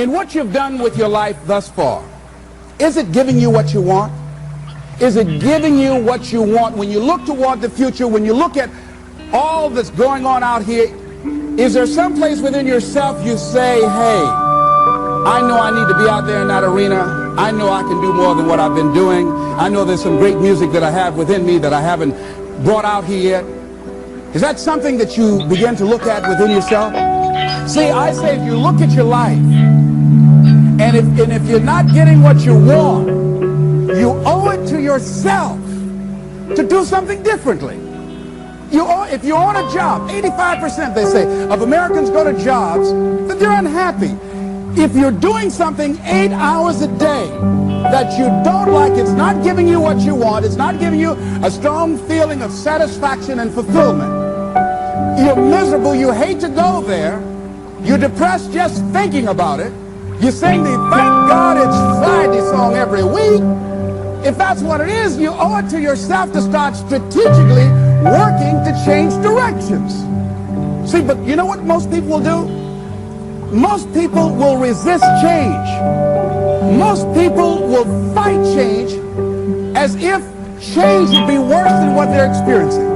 in what you've done with your life thus far, is it giving you what you want? Is it giving you what you want? When you look toward the future, when you look at all that's going on out here, is there some place within yourself you say, hey, I know I need to be out there in that arena. I know I can do more than what I've been doing. I know there's some great music that I have within me that I haven't brought out here yet. Is that something that you begin to look at within yourself? See, I say if you look at your life, and if you're not getting what you want, you owe it to yourself to do something differently. If you're on a job, 85% they say of Americans go to jobs that they're unhappy. If you're doing something 8 hours a day that you don't like, it's not giving you what you want, it's not giving you a strong feeling of satisfaction and fulfillment. You're miserable, you hate to go there, you're depressed just thinking about it, you sing the Thank God It's Friday song every week. If that's what it is, you owe it to yourself to start strategically working to change directions. See, but you know what most people will do? Most people will resist change. Most people will fight change as if change would be worse than what they're experiencing.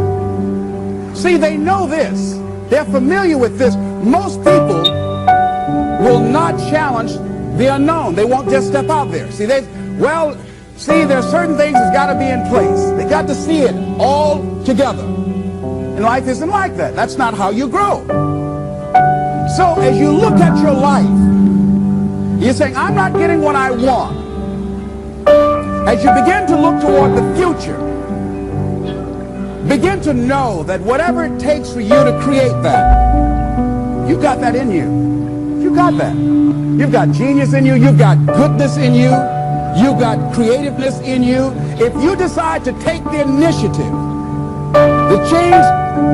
See, they know this. They're familiar with this. Most people will not challenge the unknown. They won't just step out there. See, there's certain things that's got to be in place. They got to see it all together. And life isn't like that. That's not how you grow. So as you look at your life, you're saying, I'm not getting what I want. As you begin to look toward the future, begin to know that whatever it takes for you to create that, you got that in you. You got that. You've got genius in you. You've got goodness in you. You've got creativeness in you. If you decide to take the initiative to change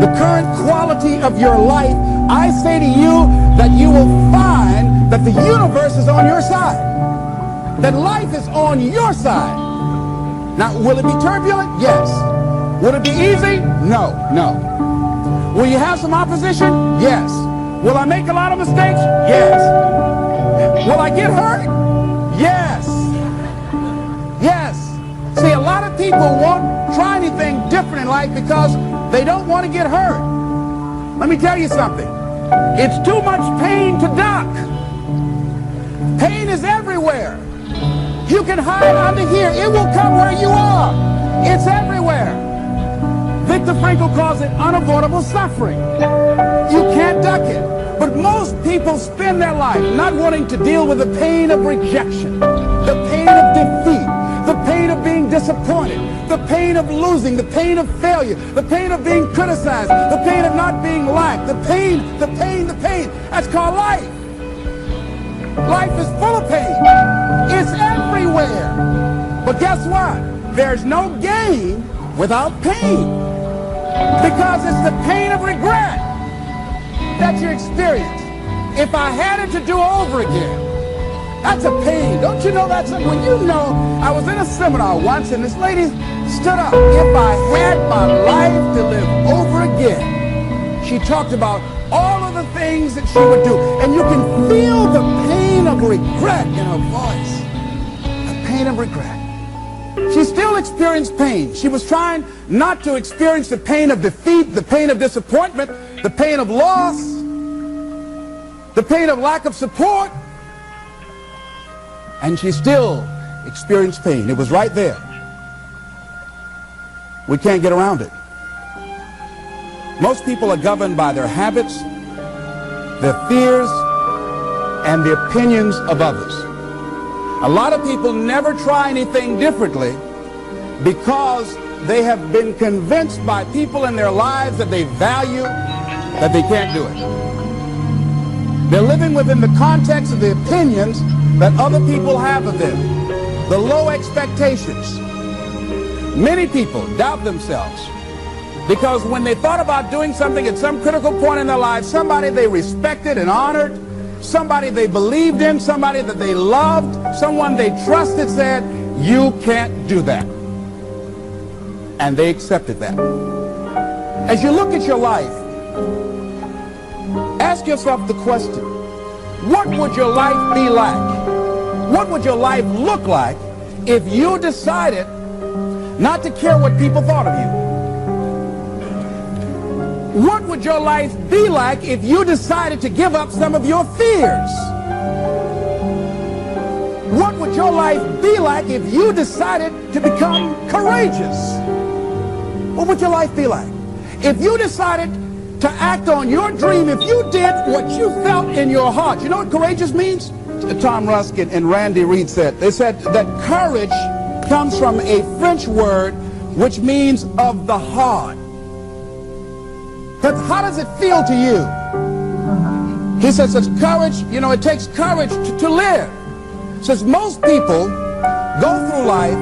the current quality of your life, I say to you that you will find that the universe is on your side, that life is on your side. Now, will it be turbulent? Yes. Will it be easy? No, no. Will you have some opposition? Yes. Will I make a lot of mistakes? Yes. Will I get hurt? Yes. Yes. See, a lot of people won't try anything different in life because they don't want to get hurt. Let me tell you something. It's too much pain to duck. Pain is everywhere. You can hide under here. It will come where you are. It's everywhere. Viktor Frankl calls it unavoidable suffering. You can't duck it. But most people spend their life not wanting to deal with the pain of rejection, the pain of defeat, the pain of being disappointed, the pain of losing, the pain of failure, the pain of being criticized, the pain of not being liked, the pain. That's called life. Life is full of pain. It's everywhere. But guess what? There's no gain without pain. Because it's the pain of regret that you experience. If I had it to do over again, that's a pain. Don't you know that's a, when you know, I was in a seminar once and this lady stood up. If I had my life to live over again, she talked about all of the things that she would do. And you can feel the pain of regret in her voice. The pain of regret. She still experienced pain. She was trying not to experience the pain of defeat, the pain of disappointment, the pain of loss, the pain of lack of support. And she still experienced pain. It was right there. We can't get around it. Most people are governed by their habits, their fears, and the opinions of others. A lot of people never try anything differently because they have been convinced by people in their lives that they value that they can't do it. They're living within the context of the opinions that other people have of them, the low expectations. Many people doubt themselves because when they thought about doing something at some critical point in their lives, somebody they respected and honored, somebody they believed in, somebody that they loved, someone they trusted said, you can't do that. And they accepted that. As you look at your life, ask yourself the question, What would your life be like? What would your life look like if you decided not to care what people thought of you? What would your life be like if you decided to give up some of your fears? What would your life be like if you decided to become courageous? What would your life be like? If you decided to act on your dream, if you did what you felt in your heart. You know what courageous means? Tom Rusk and Randy Reed said. They said that courage comes from a French word which means of the heart. But how does it feel to you? He says it's courage, you know, it takes courage to live. Says most people go through life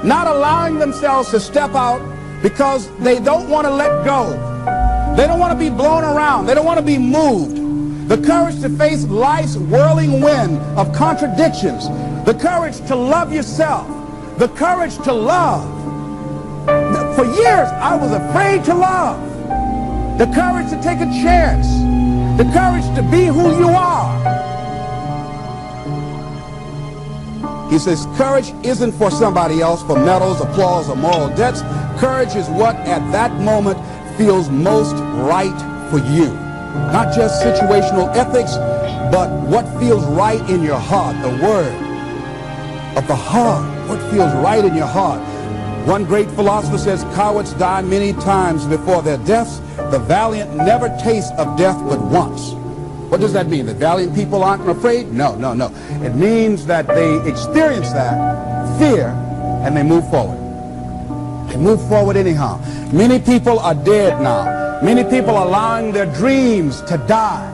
not allowing themselves to step out because they don't want to let go. They don't want to be blown around. They don't want to be moved. The courage to face life's whirling wind of contradictions. The courage to love yourself. The courage to love. For years, I was afraid to love. The courage to take a chance. The courage to be who you are. He says courage isn't for somebody else, for medals, applause, or moral debts. Courage is what at that moment feels most right for you. Not just situational ethics, but what feels right in your heart. The word of the heart. What feels right in your heart. One great philosopher says, cowards die many times before their deaths. The valiant never taste of death but once. What does that mean? That valiant people aren't afraid? No, no, no. It means that they experience that fear and they move forward. They move forward anyhow. Many people are dead now. Many people are allowing their dreams to die.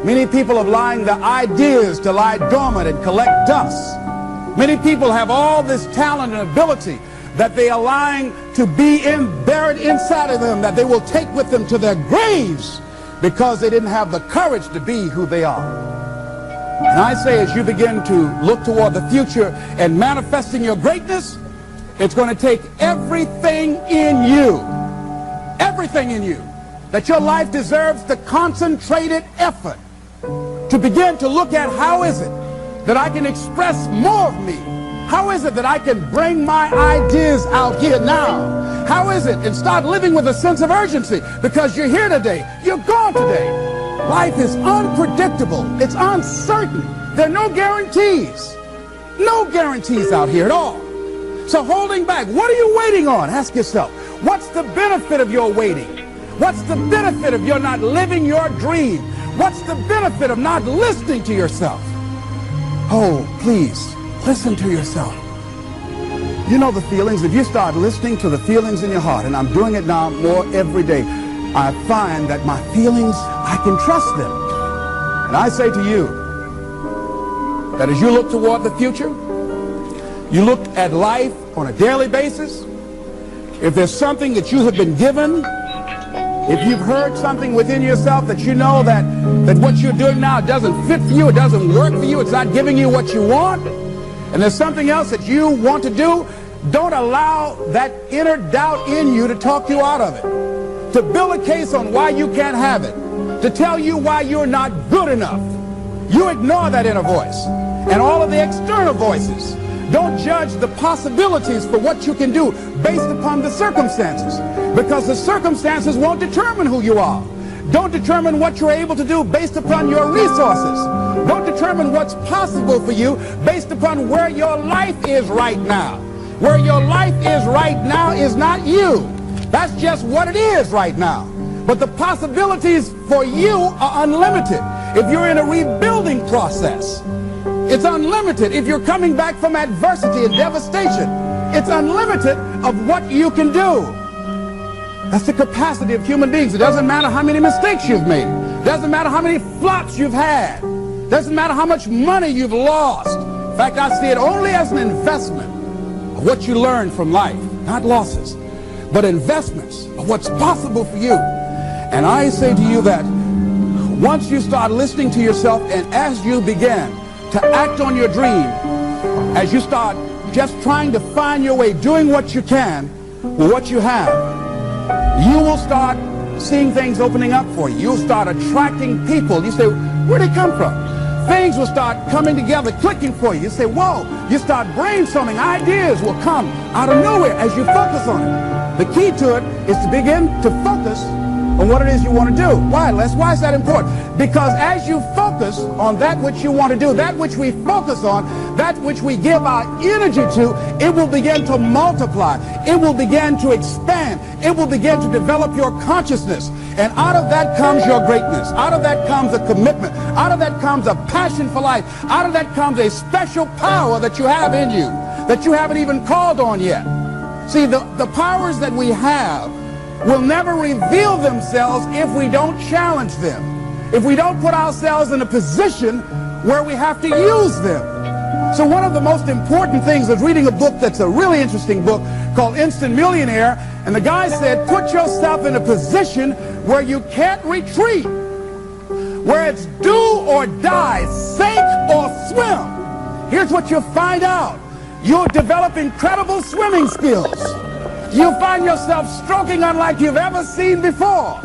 Many people are allowing their ideas to lie dormant and collect dust. Many people have all this talent and ability that they are allowing to be buried inside of them, that they will take with them to their graves because they didn't have the courage to be who they are. And I say, as you begin to look toward the future and manifesting your greatness, it's going to take everything in you, that your life deserves the concentrated effort to begin to look at how is it that I can express more of me? How is it that I can bring my ideas out here now? How is it? And start living with a sense of urgency, because you're here today, you're gone today. Life is unpredictable. It's uncertain. There are no guarantees. No guarantees out here at all. So holding back, what are you waiting on? Ask yourself, what's the benefit of your waiting? What's the benefit of your not living your dream? What's the benefit of not listening to yourself? Oh, please, listen to yourself. You know the feelings. If you start listening to the feelings in your heart, and I'm doing it now more every day, I find that my feelings, I can trust them. And I say to you that as you look toward the future, you look at life on a daily basis, if there's something that you have been given, if you've heard something within yourself that you know that what you're doing now doesn't fit for you, it doesn't work for you, it's not giving you what you want, and there's something else that you want to do, don't allow that inner doubt in you to talk you out of it, to build a case on why you can't have it, to tell you why you're not good enough. You ignore that inner voice and all of the external voices. Don't judge the possibilities for what you can do based upon the circumstances, because the circumstances won't determine who you are. Don't determine what you're able to do based upon your resources. Don't determine what's possible for you based upon where your life is right now. Where your life is right now is not you. That's just what it is right now. But the possibilities for you are unlimited. If you're in a rebuilding process, it's unlimited. If you're coming back from adversity and devastation, it's unlimited of what you can do. That's the capacity of human beings. It doesn't matter how many mistakes you've made. It doesn't matter how many flops you've had. It doesn't matter how much money you've lost. In fact, I see it only as an investment of what you learn from life. Not losses, but investments of what's possible for you. And I say to you that once you start listening to yourself, and as you begin to act on your dream, as you start just trying to find your way, doing what you can with what you have, you will start seeing things opening up for you. You'll start attracting people. You say, where'd they come from? things will start coming together, clicking for you. You say, whoa, you start brainstorming. Ideas will come out of nowhere as you focus on it. The key to it is to begin to focus on what it is you want to do. Why, Les? Why is that important? Because as you focus on that which you want to do, that which we focus on, that which we give our energy to, it will begin to multiply. It will begin to expand. It will begin to develop your consciousness. And out of that comes your greatness. Out of that comes a commitment. Out of that comes a passion for life. Out of that comes a special power that you have in you that you haven't even called on yet. See, the powers that we have will never reveal themselves if we don't challenge them, if we don't put ourselves in a position where we have to use them. So one of the most important things is reading a book that's a really interesting book called Instant Millionaire, and the guy said, put yourself in a position where you can't retreat, where it's do or die, sink or swim. Here's what you'll find out. You'll develop incredible swimming skills. You'll find yourself stroking unlike you've ever seen before.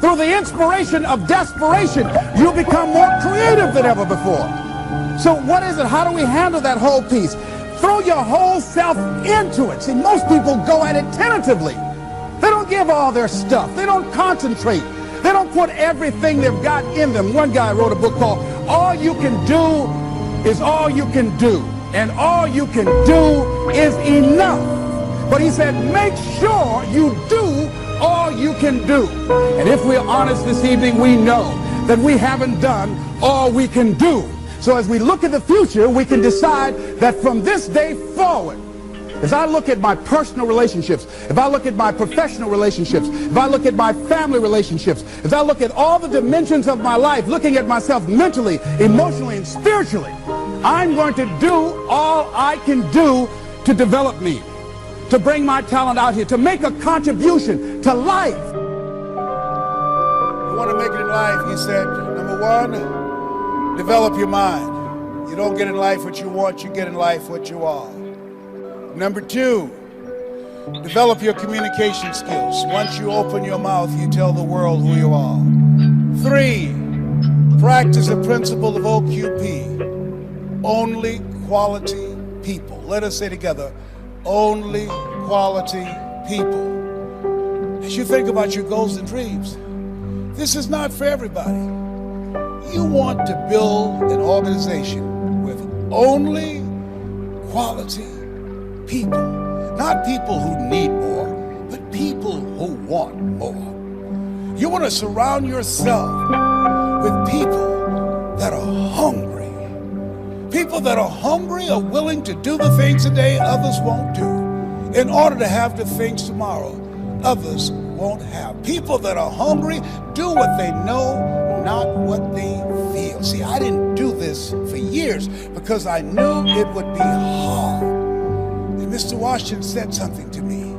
Through the inspiration of desperation, you'll become more creative than ever before. So what is it? How do we handle that whole piece? Throw your whole self into it. See, most people go at it tentatively. They don't give all their stuff. They don't concentrate. They don't put everything they've got in them. One guy wrote a book called All You Can Do Is All You Can Do. And all you can do is enough. But he said, make sure you do all you can do. And if we're honest this evening, we know that we haven't done all we can do. So as we look at the future, we can decide that from this day forward, as I look at my personal relationships, if I look at my professional relationships, if I look at my family relationships, if I look at all the dimensions of my life, looking at myself mentally, emotionally, and spiritually, I'm going to do all I can do to develop me, to bring my talent out here, to make a contribution to life. You want to make it in life, he said, number one, develop your mind. You don't get in life what you want, you get in life what you are. Number two, develop your communication skills. Once you open your mouth, you tell the world who you are. Three, practice the principle of OQP, only quality people. Let us say together, only quality people. As you think about your goals and dreams, this is not for everybody. You want to build an organization with only quality people. Not people who need more, but people who want more. You want to surround yourself with people that are hungry. People that are hungry are willing to do the things today others won't do in order to have the things tomorrow others won't have. People that are hungry do what they know, not what they feel. See, I didn't do this for years because I knew it would be hard. And Mr. Washington said something to me.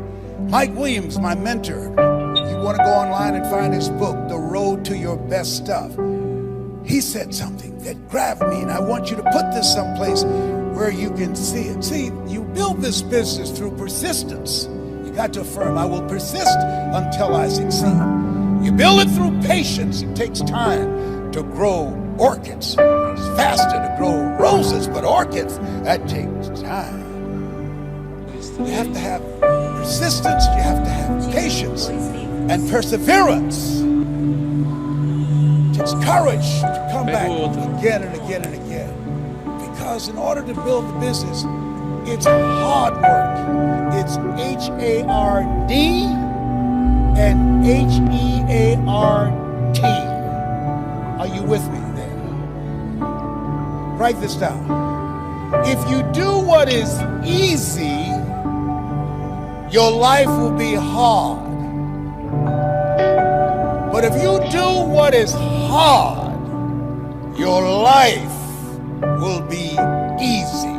Mike Williams, my mentor, you want to go online and find his book, The Road to Your Best Stuff. He said something that grabbed me, and I want you to put this someplace where you can see it. See, you build this business through persistence. You got to affirm, I will persist until I succeed. You build it through patience. It takes time to grow orchids. It's faster to grow roses, but orchids, that takes time. You have to have persistence, you have to have patience and perseverance. It takes courage to come back again and again and again. Because in order to build the business, it's hard work. It's H-A-R-D and H-E-A-R-T. Are you with me there? Write this down. If you do what is easy, your life will be hard. But if you do what is hard, your life will be easy.